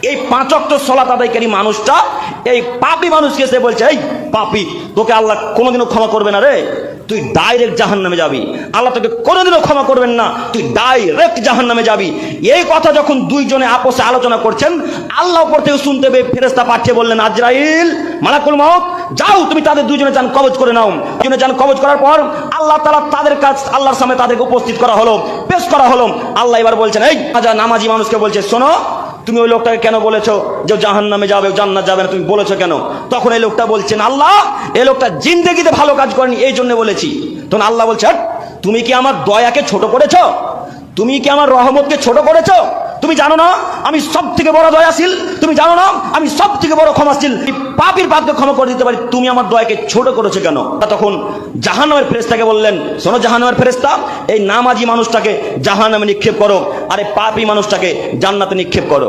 এই 5 ওয়াক্ত সালাত আদায়কারী মানুষটা এই পাপী মানুষকে এসে বলছে, এই পাপী, তোকে আল্লাহ কোনোদিনও ক্ষমা করবে না রে, তুই ডাইরেক্ট জাহান্নামে যাবি, আল্লাহ তোকে কোনোদিনও ক্ষমা করবেন না, তুই ডাইরেক্ট জাহান্নামে যাবি। এই কথা যখন দুইজনে আপোষে আলোচনা করছেন, আল্লাহ উপর থেকে শুনতে পেয়ে ফেরেশতা পাঠিয়ে বললেন, আজরাইল, মালাকুল মউত, যাও তুমি তাদের দুইজনে জান কবজ করে নাও। দুজনে জান কবজ করার পর আল্লাহ তাআলা তাদের কাছে, আল্লাহর সামনে তাদেরকে উপস্থিত করা হলো, পেশ করা হলো। আল্লাহ এবার বলছেন, এই নামাজি মানুষকে বলছে, শোনো, তুমি ওই লোকটাকে কেন বলেছো যে জাহান্নামে যাবে, জান্নাত যাবে না, তুমি বলেছো কেন? তখন এই লোকটা বলছেন, আল্লাহ, এই লোকটা জিন্দেগিতে ভালো কাজ করেনি, এই জন্য বলেছি। তখন আল্লাহ বলছে, তুমি কি আমার দয়াকে ছোট করেছো? তুমি কি আমার রহমতকে ছোট করেছো? তুমি জানো না আমি সব থেকে বড় দয়াশীল? তুমি জানো না আমি সব থেকে বড় ক্ষমাশীল? পাপীর পাপকে ক্ষমা করে দিতে পারি, তুমি আমার দয়াকে ছোট করেছো কেন? তখন জাহান্নামের ফেরেশতাকে বললেন, শোনো জাহান্নামের ফেরেশতা, এই নামাজি মানুষটাকে জাহান্নামে নিক্ষেপ করো, আর এই পাপী মানুষটাকে জান্নাতে নিক্ষেপ করো।